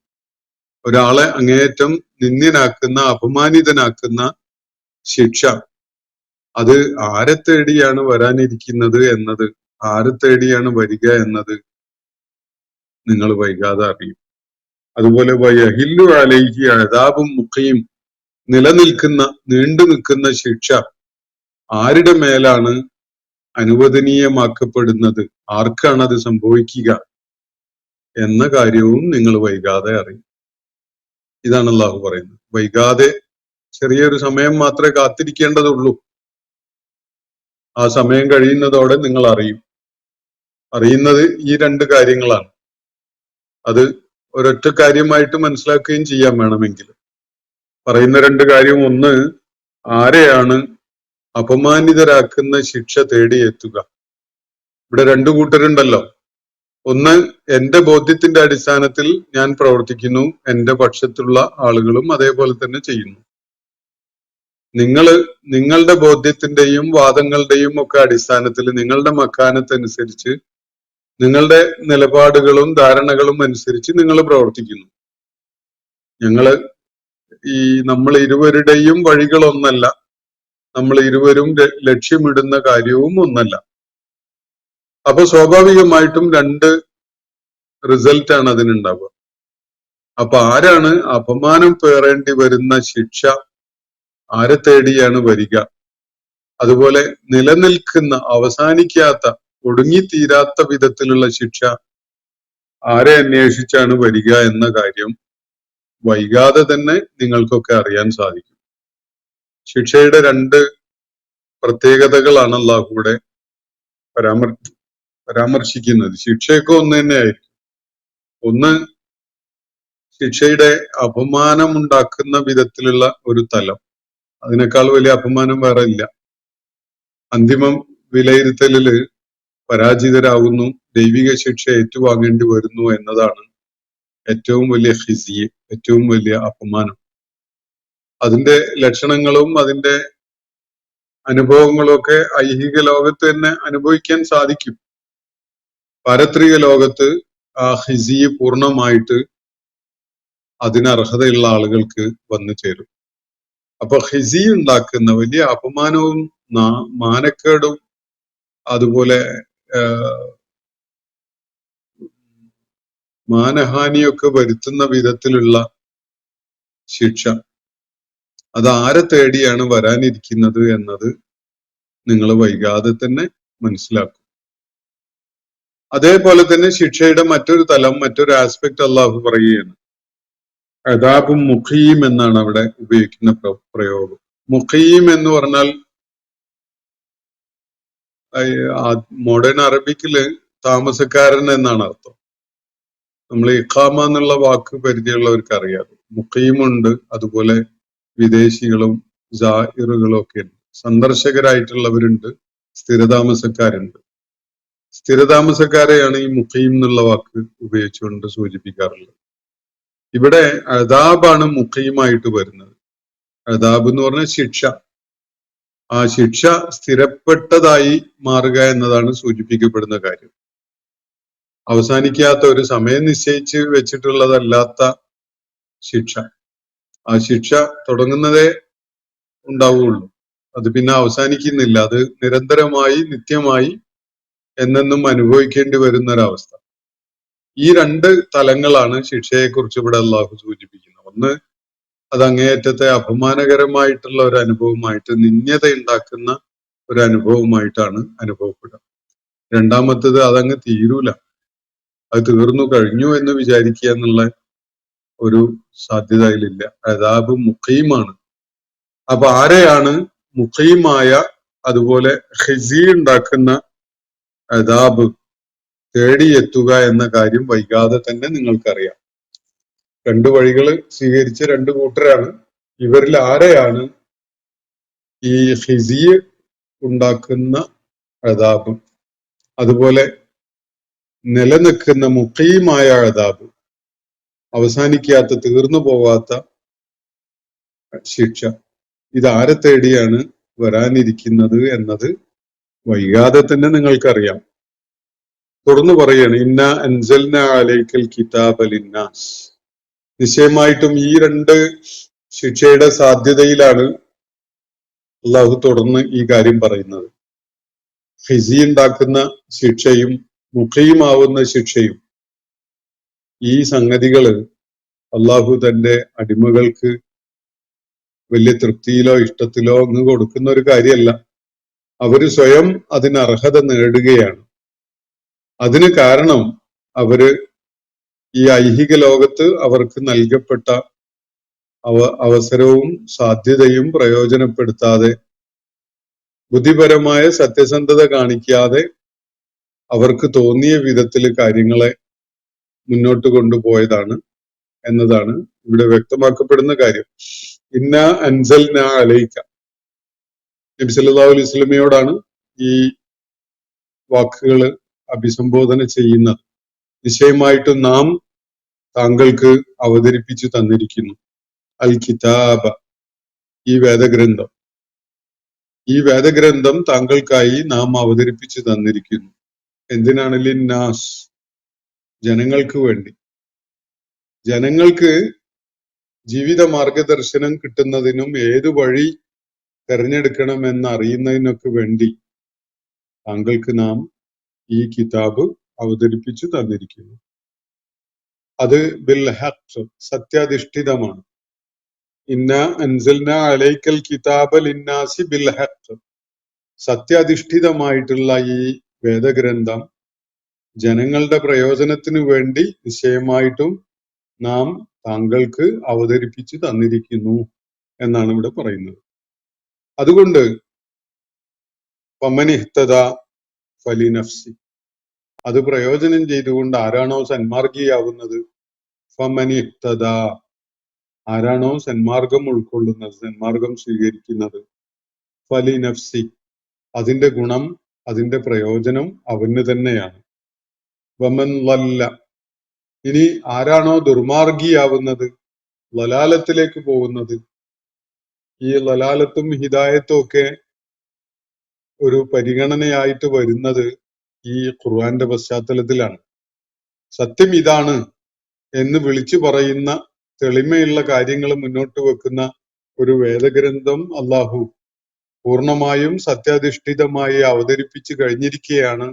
ഒരാളെ അങ്ങേയറ്റം നിന്ദ്യനാക്കുന്ന, അപമാനിതനാക്കുന്ന ശിക്ഷ അത് ആരെ തേടിയാണ് വരാനിരിക്കുന്നത് എന്നത്, ആരെ തേടിയാണ് വരിക എന്നത് നിങ്ങൾ വൈകാതെ അറിയും. അതുപോലെ വയഹില്ലു അലൈഹി അദാബും മുഖീം. നിലനിൽക്കുന്ന, നീണ്ടു നിൽക്കുന്ന ശിക്ഷ ആരുടെ മേലാണ് അനുവദനീയമാക്കപ്പെടുന്നത്, ആർക്കാണ് അത് സംഭവിക്കുക എന്ന കാര്യവും നിങ്ങൾ വൈകാതെ അറിയും. ഇതാണ് അല്ലാഹു പറയുന്നത്. വൈകാതെ ചെറിയൊരു സമയം മാത്രമേ കാത്തിരിക്കേണ്ടതുള്ളൂ. ആ സമയം കഴിയുന്നതോടെ നിങ്ങൾ അറിയും. അറിയുന്നത് ഈ രണ്ട് കാര്യങ്ങളാണ്. അത് ഒരൊറ്റ കാര്യമായിട്ട് മനസ്സിലാക്കുകയും ചെയ്യാൻ വേണമെങ്കിൽ. പറയുന്ന രണ്ട് കാര്യം, ഒന്ന്, ആരെയാണ് അപമാനിതരാക്കുന്ന ശിക്ഷ തേടിയെത്തുക. ഇവിടെ രണ്ടു കൂട്ടരുണ്ടല്ലോ. ഒന്ന്, എന്റെ ബോധ്യത്തിന്റെ അടിസ്ഥാനത്തിൽ ഞാൻ പ്രവർത്തിക്കുന്നു, എന്റെ പക്ഷത്തുള്ള ആളുകളും അതേപോലെ തന്നെ ചെയ്യുന്നു. നിങ്ങളുടെ ബോധ്യത്തിന്റെയും വാദങ്ങളുടെയും ഒക്കെ അടിസ്ഥാനത്തിൽ, നിങ്ങളുടെ മക്കാനത്തനുസരിച്ച്, നിങ്ങളുടെ നിലപാടുകളും ധാരണകളും അനുസരിച്ച് നിങ്ങൾ പ്രവർത്തിക്കുന്നു. നമ്മൾ ഇരുവരുടെയും വഴികളൊന്നല്ല, നമ്മൾ ഇരുവരും ലക്ഷ്യമിടുന്ന കാര്യവും ഒന്നല്ല. അപ്പൊ സ്വാഭാവികമായിട്ടും രണ്ട് റിസൾട്ടാണ് അതിനുണ്ടാവുക. അപ്പൊ ആരാണ് അപമാനം പേറേണ്ടി വരുന്ന ശിക്ഷ ആരെ തേടിയാണ് വരിക, അതുപോലെ നിലനിൽക്കുന്ന, അവസാനിക്കാത്ത, ഒടുങ്ങിത്തീരാത്ത വിധത്തിലുള്ള ശിക്ഷ ആരെ അന്വേഷിച്ചാണ് വരിക എന്ന കാര്യം വൈകാതെ തന്നെ നിങ്ങൾക്കൊക്കെ അറിയാൻ സാധിക്കും. ശിക്ഷയുടെ രണ്ട് പ്രത്യേകതകളാണ് അല്ലാഹുവിടെ പരാമർശിക്കുന്നത്. ശിക്ഷയൊക്കെ ഒന്ന് തന്നെയായിരിക്കും. ഒന്ന്, ശിക്ഷയുടെ അപമാനമുണ്ടാക്കുന്ന വിധത്തിലുള്ള ഒരു തലം. അതിനേക്കാൾ വലിയ അപമാനം വേറെ ഇല്ല. അന്തിമം വിലയിരുത്തലില് പരാജിതരാകുന്നു, ദൈവിക ശിക്ഷ ഏറ്റുവാങ്ങേണ്ടി വരുന്നു എന്നതാണ് ഏറ്റവും വലിയ ഖിസി, ഏറ്റവും വലിയ അപമാനം. അതിന്റെ ലക്ഷണങ്ങളും അതിന്റെ അനുഭവങ്ങളും ഒക്കെ ഐഹിക ലോകത്ത് തന്നെ അനുഭവിക്കാൻ സാധിക്കും. പാരത്രിക ലോകത്ത് ആ ഖിസി പൂർണ്ണമായിട്ട് അതിനർഹതയുള്ള ആളുകൾക്ക് വന്നു ചേരും. അപ്പൊ ഖിസി ഉണ്ടാക്കുന്ന വലിയ അപമാനവും മാനക്കേടും അതുപോലെ മാനഹാനിയൊക്കെ വരുത്തുന്ന വിധത്തിലുള്ള ശിക്ഷ അത് ആരെ തേടിയാണ് വരാനിരിക്കുന്നത് എന്നത് നിങ്ങൾ വൈകാതെ തന്നെ മനസ്സിലാക്കും. അതേപോലെ തന്നെ ശിക്ഷയുടെ മറ്റൊരു തലം, മറ്റൊരു ആസ്പെക്ട് അല്ലാഹു പറയുകയാണ്. അദാബും മുഖീം എന്നാണ് അവിടെ ഉപയോഗിക്കുന്ന പ്രയോഗം. മുഖീം എന്ന് പറഞ്ഞാൽ മോഡേൺ അറബിക്കില് താമസക്കാരൻ എന്നാണ് അർത്ഥം. നമ്മൾ ഇഖാമ എന്നുള്ള വാക്ക് പരിചയമുള്ളവർക്ക് അറിയാം. മുഖീമുണ്ട്, അതുപോലെ വിദേശികളും ജാഹിറുകളും ഒക്കെ ഉണ്ട്. സന്ദർശകരായിട്ടുള്ളവരുണ്ട്, സ്ഥിരതാമസക്കാരുണ്ട്. സ്ഥിരതാമസക്കാരെയാണ് ഈ മുഖീം എന്നുള്ള വാക്ക് ഉപയോഗിച്ചുകൊണ്ട് സൂചിപ്പിക്കാറുള്ളത്. ഇവിടെ അദാബാണ് മുഖീമായിട്ട് വരുന്നത്. അദാബ് എന്ന് പറഞ്ഞാൽ ശിക്ഷ. ആ ശിക്ഷ സ്ഥിരപ്പെട്ടതായി മാറുക എന്നതാണ് സൂചിപ്പിക്കപ്പെടുന്ന കാര്യം. അവസാനിക്കാത്ത, ഒരു സമയം നിശ്ചയിച്ച് വെച്ചിട്ടുള്ളതല്ലാത്ത ശിക്ഷ. ആ ശിക്ഷ തുടങ്ങുന്നതേ ഉണ്ടാവുകയുള്ളൂ, അത് പിന്നെ അവസാനിക്കുന്നില്ല. അത് നിരന്തരമായി നിത്യമായി എന്നെന്നും അനുഭവിക്കേണ്ടി വരുന്ന ഒരവസ്ഥ. ഈ രണ്ട് തലങ്ങളാണ് ശിക്ഷയെക്കുറിച്ച് ഇവിടെ അള്ളാഹു സൂചിപ്പിക്കുന്നത്. ഒന്ന്, അത് അങ്ങേയറ്റത്തെ അപമാനകരമായിട്ടുള്ള ഒരു അനുഭവമായിട്ട്, നിന്ദ്യത ഉണ്ടാക്കുന്ന ഒരു അനുഭവമായിട്ടാണ് അനുഭവപ്പെടുക. രണ്ടാമത്തത്, അതങ്ങ് തീരൂല, അത് തീർന്നു കഴിഞ്ഞു എന്ന് വിചാരിക്കുക എന്നുള്ള ഒരു സാധ്യത അതിലില്ല. അദാബ് മുഖീമാണ്. അപ്പൊ ആരെയാണ് മുഖീമായ, അതുപോലെ ഖിസി ഉണ്ടാക്കുന്ന അദാബ് തേടിയെത്തുക എന്ന കാര്യം വൈകാതെ തന്നെ നിങ്ങൾക്കറിയാം. രണ്ടു വഴികൾ സ്വീകരിച്ച രണ്ടു കൂട്ടരാണ്. ഇവരിൽ ആരെയാണ് ഈ ഖിസി ഉണ്ടാക്കുന്ന അദാബ്, അതുപോലെ നിലനിൽക്കുന്ന മുഖീമായ അദാബ്, അവസാനിക്കാത്ത, തീർന്നു പോവാത്ത ശിക്ഷ, ഇതാരെ തേടിയാണ് വരാനിരിക്കുന്നത് എന്നത് വൈകാതെ തന്നെ നിങ്ങൾക്കറിയാം. തുടർന്ന് പറയാണ്, ഇന്ന അൻസൽന അലൈക്കൽ കിതാബ ലിന്നാസ്. നിശ്ചയമായിട്ടും ഈ രണ്ട് ശിക്ഷയുടെ സാധ്യതയിലാണ് അള്ളാഹു തുടർന്ന് ഈ കാര്യം പറയുന്നത്. ഖിസി ഉണ്ടാക്കുന്ന ശിക്ഷയും മുഖീമാവുന്ന ശിക്ഷയും, ഈ സംഗതികള് അള്ളാഹു തന്റെ അടിമകൾക്ക് വലിയ തൃപ്തിയിലോ ഇഷ്ടത്തിലോ അങ്ങ് കൊടുക്കുന്ന ഒരു കാര്യമല്ല. അവര് സ്വയം അതിന് അർഹത നേടുകയാണ്. അതിന് കാരണം അവര് ഈ ഐഹിക ലോകത്ത് അവർക്ക് നൽകപ്പെട്ട അവസരവും സാധ്യതയും പ്രയോജനപ്പെടുത്താതെ, ബുദ്ധിപരമായ സത്യസന്ധത കാണിക്കാതെ, അവർക്ക് തോന്നിയ വിധത്തിൽ കാര്യങ്ങളെ മുന്നോട്ട് കൊണ്ടുപോയതാണ് എന്നതാണ് ഇവിടെ വ്യക്തമാക്കപ്പെടുന്ന കാര്യം. ഇന്ന അൻസൽന അലൈക, നബി സല്ലല്ലാഹു അലൈഹി വസല്ലമയോടാണ് ഈ വാക്കുകൾ അഭിസംബോധന ചെയ്യുന്നത്. നിശ്ചയമായിട്ടും നാം താങ്കൾക്ക് അവതരിപ്പിച്ചു തന്നിരിക്കുന്നു അൽ കിതാബ, ഈ വേദഗ്രന്ഥം. ഈ വേദഗ്രന്ഥം താങ്കൾക്കായി നാം അവതരിപ്പിച്ചു തന്നിരിക്കുന്നു. എന്തിനാണ്? ലിന്നാസ്, ജനങ്ങൾക്ക് വേണ്ടി. ജനങ്ങൾക്ക് ജീവിത മാർഗദർശനം കിട്ടുന്നതിനും ഏതു വഴി തെരഞ്ഞെടുക്കണമെന്ന് അറിയുന്നതിനൊക്കെ വേണ്ടി താങ്കൾക്ക് നാം ഈ കിതാബ് അവതരിപ്പിച്ചു തന്നിരിക്കുന്നു. അത് ബിൽ ഹഖ്, സത്യാധിഷ്ഠിതമാണ്. ഇന്ന അൻസൽന അലൈക്കൽ കിതാബ ലിന്നാസി ബിൽ ഹഖ്, സത്യാധിഷ്ഠിതമായിട്ടുള്ള ഈ വേദഗ്രന്ഥം ജനങ്ങളുടെ പ്രയോജനത്തിനു വേണ്ടി നിശ്ചയമായിട്ടും നാം താങ്കൾക്ക് അവതരിപ്പിച്ചു തന്നിരിക്കുന്നു എന്നാണ് ഇവിടെ പറയുന്നത്. അതുകൊണ്ട് ഫമനിഹ്തദ ഫലിനഫ്സി, അത് പ്രയോജനം ചെയ്തുകൊണ്ട് ആരാണോ സന്മാർഗിയാവുന്നത്, ഫമനിഹ്തദ, ആരാണോ സന്മാർഗം ഉൾക്കൊള്ളുന്നത്, സന്മാർഗം സ്വീകരിക്കുന്നത്, ഫലിനഫ്സി, അതിന്റെ ഗുണം, അതിന്റെ പ്രയോജനം അവന് തന്നെയാണ്. വമൻ വല്ല, ഇനി ആരാണോ ദുർമാർഗിയാവുന്നത്, ലലാലത്തിലേക്ക് പോകുന്നത്, ഈ ലലാലത്തും ഹിദായത്തും ഒക്കെ ഒരു പരിഗണനയായിട്ട് വരുന്നത് ഈ ഖുർആന്റെ പശ്ചാത്തലത്തിലാണ്. സത്യം ഇതാണ് എന്ന് വിളിച്ചു പറയുന്ന, തെളിമയുള്ള കാര്യങ്ങൾ മുന്നോട്ട് വെക്കുന്ന ഒരു വേദഗ്രന്ഥം അള്ളാഹു പൂർണ്ണമായും സത്യാധിഷ്ഠിതമായി അവതരിപ്പിച്ചു കഴിഞ്ഞിരിക്കുകയാണ്.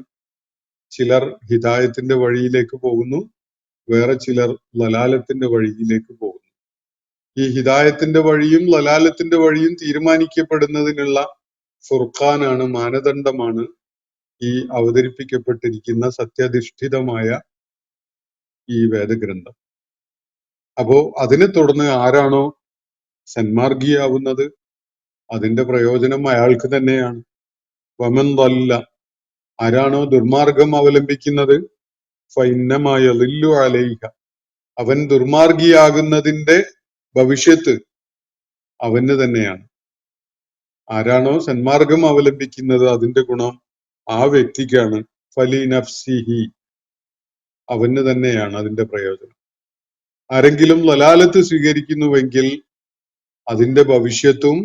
ചിലർ ഹിദായത്തിന്റെ വഴിയിലേക്ക് പോകുന്നു, വേറെ ചിലർ ലലാലത്തിന്റെ വഴിയിലേക്ക് പോകുന്നു. ഈ ഹിദായത്തിന്റെ വഴിയും ലലാലത്തിന്റെ വഴിയും തീരുമാനിക്കപ്പെടുന്നതിനുള്ള ഫുർഖാനാണ്, മാനദണ്ഡമാണ് ഈ അവതരിപ്പിക്കപ്പെട്ടിരിക്കുന്ന സത്യാധിഷ്ഠിതമായ ഈ വേദഗ്രന്ഥം. അപ്പോ അതിനെ തുടർന്ന് ആരാണോ സന്മാർഗിയാവുന്നത് അതിന്റെ പ്രയോജനം അയാൾക്ക് തന്നെയാണ്. വമൻ ദല്ല, ആരാണോ ദുർമാർഗം അവലംബിക്കുന്നത്, ഫഇന്നമായ യളില്ലു അലൈഹ, അവൻ ദുർമാർഗിയാകുന്നതിന്റെ ഭവിഷ്യത്ത് അവന് തന്നെയാണ്. ആരാണോ സന്മാർഗം അവലംബിക്കുന്നത് അതിന്റെ ഗുണം ആ വ്യക്തിക്കാണ്. ഫലി നഫ്സിഹി, അവന് തന്നെയാണ് അതിന്റെ പ്രയോജനം. ആരെങ്കിലും ലലാലത്ത് സ്വീകരിക്കുന്നുവെങ്കിൽ അതിന്റെ ഭവിഷ്യത്തും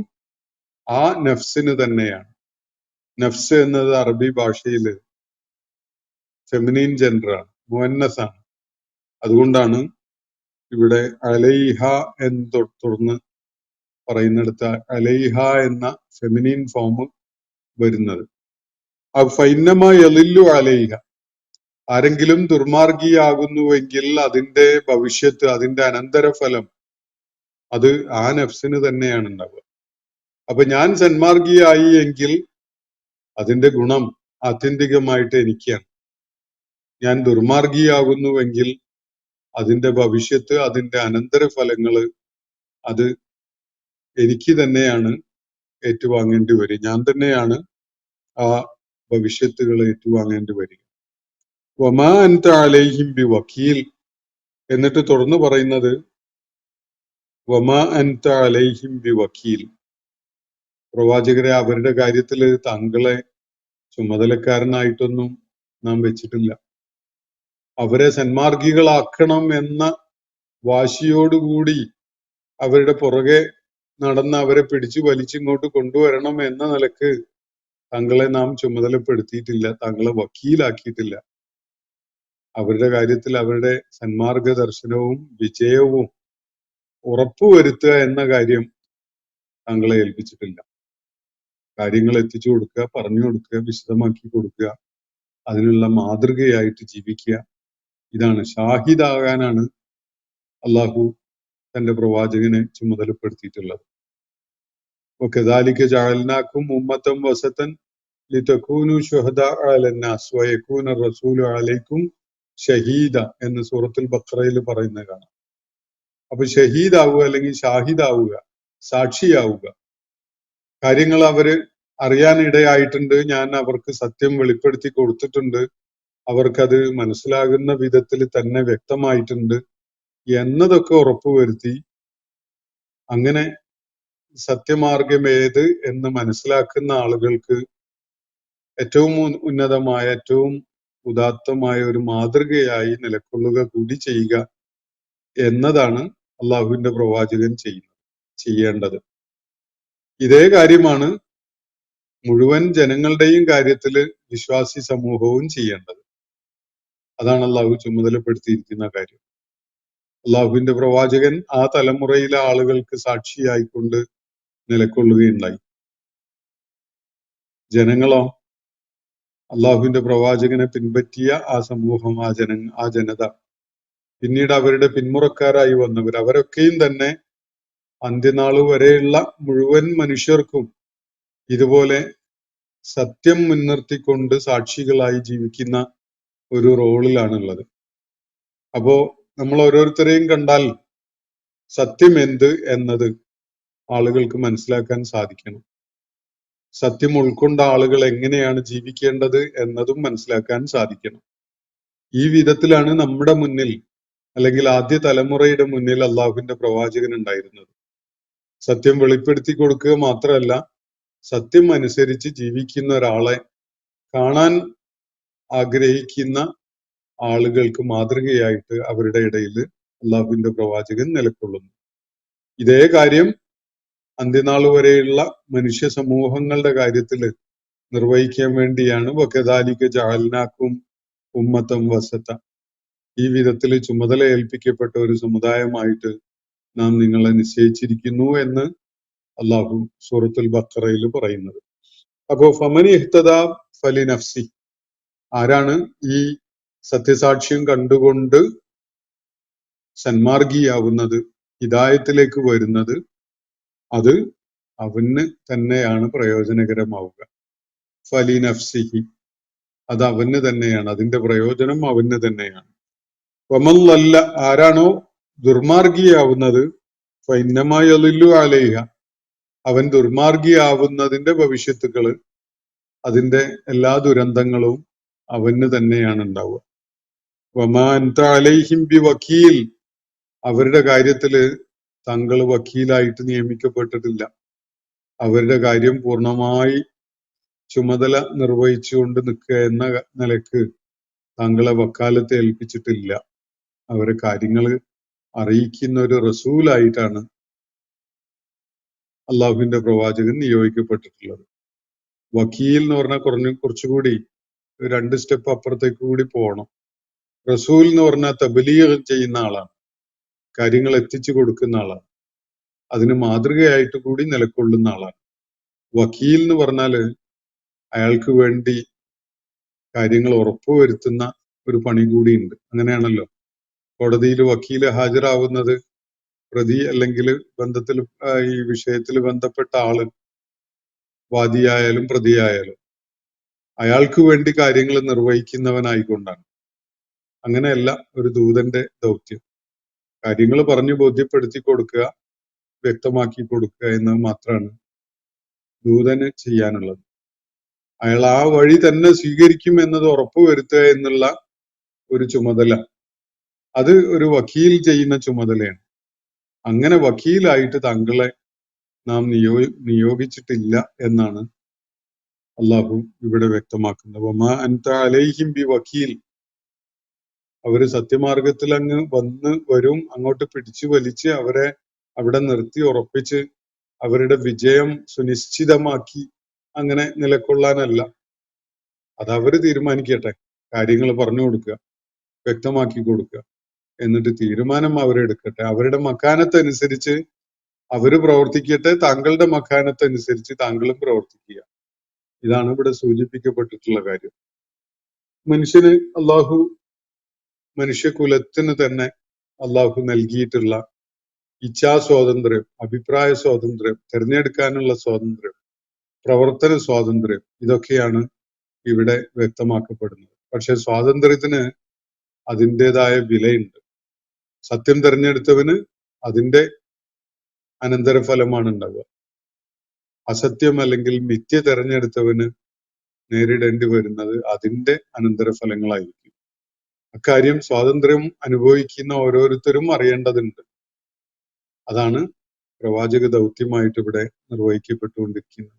ആ നഫ്സിന് തന്നെയാണ്. നഫ്സ് എന്നത് അറബി ഭാഷയിൽ ഫെമിനീൻ ജെൻഡറാണ്, മുഅന്നസാണ്. അതുകൊണ്ടാണ് ഇവിടെ അലൈഹ എന്ന് തുറന്ന് പറയുന്നിടത്ത് അലൈഹ എന്ന ഫെമിനീൻ ഫോം വരുന്നത്. ഫൈന്നമാ യളില്ലു അലൈഹ, ആരെങ്കിലും ദുർമാർഗിയാകുന്നുവെങ്കിൽ അതിന്റെ ഭവിഷ്യത്ത്, അതിന്റെ അനന്തരഫലം അത് ആ നഫ്സിന് തന്നെയാണ് ഉണ്ടാവുക. അപ്പൊ ഞാൻ സന്മാർഗിയായി എങ്കിൽ അതിന്റെ ഗുണം ആത്യന്തികമായിട്ട് എനിക്കാണ്. ഞാൻ ദുർമാർഗിയാകുന്നുവെങ്കിൽ അതിന്റെ ഭവിഷ്യത്ത്, അതിന്റെ അനന്തരഫലങ്ങള് അത് എനിക്ക് തന്നെയാണ് ഏറ്റുവാങ്ങേണ്ടി വരിക. ഞാൻ തന്നെയാണ് ആ ഭവിഷ്യത്തുകൾ ഏറ്റുവാങ്ങേണ്ടി വരിക. വമാ അൻത അലൈഹിം ബി വക്കീൽ, എന്നിട്ട് തുറന്നു പറയുന്നത് വമാ അൻത അലൈഹിം ബി വക്കീൽ, പ്രവാചകരെ അവരുടെ കാര്യത്തിൽ താങ്കളെ ചുമതലക്കാരനായിട്ടൊന്നും നാം വെച്ചിട്ടില്ല. അവരെ സന്മാർഗികളാക്കണം എന്ന വാശിയോടുകൂടി അവരുടെ പുറകെ നടന്ന് അവരെ പിടിച്ചു വലിച്ചിങ്ങോട്ട് കൊണ്ടുവരണം എന്ന നിലക്ക് താങ്കളെ നാം ചുമതലപ്പെടുത്തിയിട്ടില്ല, താങ്കളെ വക്കീലാക്കിയിട്ടില്ല. അവരുടെ കാര്യത്തിൽ അവരുടെ സന്മാർഗ ദർശനവും വിജയവും ഉറപ്പുവരുത്തുക എന്ന കാര്യം താങ്കളെ ഏൽപ്പിച്ചിട്ടില്ല. കാര്യങ്ങൾ എത്തിച്ചു കൊടുക്കുക, പറഞ്ഞു കൊടുക്കുക, വിശദമാക്കി കൊടുക്കുക, അതിനുള്ള മാതൃകയായിട്ട് ജീവിക്കുക, ഇതാണ് ഷാഹിദാകാനാണ് അള്ളാഹു തന്റെ പ്രവാചകനെ ചുമതലപ്പെടുത്തിയിട്ടുള്ളത്. വകദാലിക ജഅൽനാകും ഉമ്മത്തൻ വസതൻ ലിതകൂനു ശുഹദാഅ അലന്നാസ് വയകൂന റസൂലു അലൈക്കും ഷഹീദ എന്ന് സൂറത്തുൽ ബഖറയിൽ പറയുന്നത് കാണാം. അപ്പൊ ഷഹീദാവുക അല്ലെങ്കിൽ ഷാഹിദാവുക, സാക്ഷിയാവുക, കാര്യങ്ങൾ അവര് അറിയാനിടയായിട്ടുണ്ട്, ഞാൻ അവർക്ക് സത്യം വെളിപ്പെടുത്തി കൊടുത്തിട്ടുണ്ട്, അവർക്കത് മനസ്സിലാകുന്ന വിധത്തിൽ തന്നെ വ്യക്തമായിട്ടുണ്ട് എന്നതൊക്കെ ഉറപ്പുവരുത്തി അങ്ങനെ സത്യമാർഗം ഏത് എന്ന് മനസ്സിലാക്കുന്ന ആളുകൾക്ക് ഏറ്റവും ഉന്നതമായ, ഏറ്റവും ഉദാത്തമായ ഒരു മാതൃകയായി നിലകൊള്ളുക കൂടി ചെയ്യുക എന്നതാണ് അള്ളാഹുവിന്റെ പ്രവാചകൻ ചെയ്യേണ്ടത്. ഇതേ കാര്യമാണ് മുഴുവൻ ജനങ്ങളുടെയും കാര്യത്തിൽ വിശ്വാസി സമൂഹവും ചെയ്യേണ്ടത്. അതാണ് അള്ളാഹു ചുമതലപ്പെടുത്തിയിരിക്കുന്ന കാര്യം. അള്ളാഹുവിന്റെ പ്രവാചകൻ ആ തലമുറയിലെ ആളുകൾക്ക് സാക്ഷിയായിക്കൊണ്ട് നിലകൊള്ളുകയുണ്ടായി. ജനങ്ങളോ, അള്ളാഹുവിന്റെ പ്രവാചകനെ പിൻപറ്റിയ ആ സമൂഹം, ആ ജനത, പിന്നീട് അവരുടെ പിന്മുറക്കാരായി വന്നവർ, അവരൊക്കെയും തന്നെ അന്ത്യനാള് വരെയുള്ള മുഴുവൻ മനുഷ്യർക്കും ഇതുപോലെ സത്യം മുൻനിർത്തിക്കൊണ്ട് സാക്ഷികളായി ജീവിക്കുന്ന ഒരു റോളിലാണുള്ളത്. അപ്പോ നമ്മൾ ഓരോരുത്തരെയും കണ്ടാൽ സത്യം എന്ത് എന്നത് ആളുകൾക്ക് മനസ്സിലാക്കാൻ സാധിക്കണം. സത്യം ഉൾക്കൊണ്ട ആളുകൾ എങ്ങനെയാണ് ജീവിക്കേണ്ടത് എന്നതും മനസ്സിലാക്കാൻ സാധിക്കണം. ഈ വിധത്തിലാണ് നമ്മുടെ മുന്നിൽ, അല്ലെങ്കിൽ ആദ്യ തലമുറയുടെ മുന്നിൽ അള്ളാഹുവിന്റെ പ്രവാചകൻ ഉണ്ടായിരുന്നത്. സത്യം വെളിപ്പെടുത്തി കൊടുക്കുക മാത്രമല്ല, സത്യം അനുസരിച്ച് ജീവിക്കുന്ന ഒരാളെ കാണാൻ ആഗ്രഹിക്കുന്ന ആളുകൾക്ക് മാതൃകയായിട്ട് അവരുടെ ഇടയിൽ അള്ളാഹുവിന്റെ പ്രവാചകൻ നിലകൊള്ളുന്നു. ഇതേ കാര്യം അന്ത്യനാൾ വരെയുള്ള മനുഷ്യ സമൂഹങ്ങളുടെ കാര്യത്തിൽ നിർവഹിക്കാൻ വേണ്ടിയാണ് വകദാലിക ജഅൽനാകും ഉമ്മത്തൻ വസത, ഈ വിധത്തിൽ ചുമതല ഏൽപ്പിക്കപ്പെട്ട ഒരു സമുദായമായിട്ട് നാം നിങ്ങളെ നിശ്ചയിച്ചിരിക്കുന്നു എന്ന് അള്ളാഹു സൂറത്തുൽ ബഖറയിൽ പറയുന്നത്. അപ്പോ ഫമൻ ഇഹ്തദാ ഫലി നഫ്സി, ആരാണ് ഈ സത്യസാക്ഷ്യം കണ്ടുകൊണ്ട് സന്മാർഗിയാവുന്നത്, ഹിദായത്തിലേക്ക് വരുന്നത്, അത് അവന് തന്നെയാണ് പ്രയോജനകരമാവുക. ഫലി നഫ്സിഹി, അത് അവന് തന്നെയാണ്, അതിന്റെ പ്രയോജനം അവന് തന്നെയാണ്. വമല്ലല്ല, ആരാണോ ദുർമാർഗിയാവുന്നത്, ഫഇന്നമാ യളില്ലു അലൈഹ, അവൻ ദുർമാർഗിയാവുന്നതിന്റെ ഭവിഷ്യത്തുക്കള്, അതിന്റെ എല്ലാ ദുരന്തങ്ങളും അവന് തന്നെയാണ് ഉണ്ടാവുക. വമാ അൻത അലൈഹിം ബി വക്കീൽ, അവരുടെ കാര്യത്തില് താങ്കൾ വക്കീലായിട്ട് നിയമിക്കപ്പെട്ടിട്ടില്ല. അവരുടെ കാര്യം പൂർണ്ണമായി ചുമതല നിർവഹിച്ചുകൊണ്ട് നിൽക്കുക എന്ന നിലക്ക് താങ്കളെ വക്കാലത്ത് ഏൽപ്പിച്ചിട്ടില്ല. അവരെ കാര്യങ്ങൾ അറിയിക്കുന്ന ഒരു റസൂലായിട്ടാണ് അള്ളാഹുവിന്റെ പ്രവാചകൻ നിയോഗിക്കപ്പെട്ടിട്ടുള്ളത്. വക്കീൽ എന്ന് പറഞ്ഞാൽ കുറച്ചുകൂടി 2 സ്റ്റെപ്പ് അപ്പുറത്തേക്ക് കൂടി പോകണം. റസൂൽ എന്ന് പറഞ്ഞാൽ തബ്ലീഗ് ചെയ്യുന്ന ആളാണ്, കാര്യങ്ങൾ എത്തിച്ചു കൊടുക്കുന്ന ആളാണ്, അതിന് മാതൃകയായിട്ട് കൂടി നിലകൊള്ളുന്ന ആളാണ്. വക്കീൽ എന്ന് പറഞ്ഞാല് അയാൾക്ക് വേണ്ടി കാര്യങ്ങൾ ഉറപ്പുവരുത്തുന്ന ഒരു പണി കൂടിയുണ്ട്. അങ്ങനെയാണല്ലോ കോടതിയിൽ വക്കീല് ഹാജരാവുന്നത്. പ്രതി അല്ലെങ്കിൽ ബന്ധത്തിൽ ഈ വിഷയത്തിൽ ബന്ധപ്പെട്ട ആള് വാദിയായാലും പ്രതിയായാലും അയാൾക്ക് വേണ്ടി കാര്യങ്ങൾ നിർവഹിക്കുന്നവനായിക്കൊണ്ടാണ്. അങ്ങനെയല്ല ഒരു ദൂതന്റെ ദൗത്യം. കാര്യങ്ങൾ പറഞ്ഞു ബോധ്യപ്പെടുത്തി കൊടുക്കുക, വ്യക്തമാക്കി കൊടുക്കുക എന്നത് മാത്രമാണ് ദൂതന് ചെയ്യാനുള്ളത്. അയാൾ ആ വഴി തന്നെ സ്വീകരിക്കും എന്നത് ഉറപ്പുവരുത്തുക എന്നുള്ള ഒരു ചുമതല, അത് ഒരു വക്കീൽ ചെയ്യുന്ന ചുമതലയാണ്. അങ്ങനെ വക്കീലായിട്ട് താങ്കളെ നാം നിയോഗിച്ചിട്ടില്ല എന്നാണ് അള്ളാഹു ഇവിടെ വ്യക്തമാക്കുന്നത്. വമാ അൻത അലൈഹിം ബി വക്കീൽ. അവര് സത്യമാർഗത്തിൽ അങ്ങ് വരും, അങ്ങോട്ട് പിടിച്ചു വലിച്ച് അവരെ അവിടെ നിർത്തി ഉറപ്പിച്ച് അവരുടെ വിജയം സുനിശ്ചിതമാക്കി അങ്ങനെ നിലകൊള്ളാനല്ല. അത് അവര് തീരുമാനിക്കട്ടെ. കാര്യങ്ങൾ പറഞ്ഞു കൊടുക്കുക, വ്യക്തമാക്കി കൊടുക്കുക, എന്നിട്ട് തീരുമാനം അവരെടുക്കട്ടെ. അവരുടെ മക്കാനത്തനുസരിച്ച് അവര് പ്രവർത്തിക്കട്ടെ, താങ്കളുടെ മക്കാനത്തനുസരിച്ച് താങ്കളും പ്രവർത്തിക്കുക. ഇതാണ് ഇവിടെ സൂചിപ്പിക്കപ്പെട്ടിട്ടുള്ള കാര്യം. മനുഷ്യന് അള്ളാഹു, മനുഷ്യകുലത്തിന് തന്നെ അള്ളാഹു നൽകിയിട്ടുള്ള ഇച്ഛാ സ്വാതന്ത്ര്യം, അഭിപ്രായ സ്വാതന്ത്ര്യം, തിരഞ്ഞെടുക്കാനുള്ള സ്വാതന്ത്ര്യം, പ്രവർത്തന സ്വാതന്ത്ര്യം, ഇതൊക്കെയാണ് ഇവിടെ വ്യക്തമാക്കപ്പെടുന്നത്. പക്ഷെ സ്വാതന്ത്ര്യത്തിന് അതിൻ്റെതായ വിലയുണ്ട്. സത്യം തിരഞ്ഞെടുത്തവന് അതിന്റെ അനന്തരഫലമാണ് ഉണ്ടാവുക. അസത്യം അല്ലെങ്കിൽ മിഥ്യ തിരഞ്ഞെടുത്തവന് നേരിടേണ്ടി വരുന്നത് അതിന്റെ അനന്തരഫലങ്ങളായിരിക്കും. അക്കാര്യം സ്വാതന്ത്ര്യം അനുഭവിക്കുന്ന ഓരോരുത്തരും അറിയേണ്ടതുണ്ട്. അതാണ് പ്രവാചക ദൗത്യമായിട്ട് ഇവിടെ നിർവഹിക്കപ്പെട്ടുകൊണ്ടിരിക്കുന്നത്.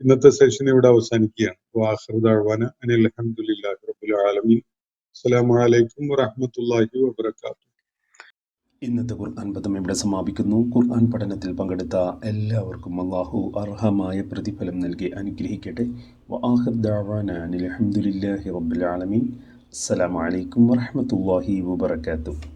ഇന്നത്തെ സെഷൻ ഇവിടെ അവസാനിക്കുകയാണ്. വാഖിറു ദഅ്വാന അനിൽ ഹംദുലില്ലാഹി റബ്ബിൽ ആലമീൻ. അസ്സലാമു അലൈക്കും വറഹ്മത്തുള്ളാഹി വബറകാതുഹു. ഇന്നത്തെ ഖുർആൻ പദം ഇവിടെ സമാപിക്കുന്നു. ഖുർആൻ പഠനത്തിൽ പങ്കെടുത്ത എല്ലാവർക്കും അല്ലാഹു അർഹമായ പ്രതിഫലം നൽകി അനുഗ്രഹിക്കട്ടെ. വആഖിറു ദഅ്വാന അനിൽ ഹംദുലില്ലാഹി റബ്ബിൽ ആലമീൻ. അസ്സലാമു അലൈക്കും വറഹ്മത്തുള്ളാഹി വബറകാതുഹു.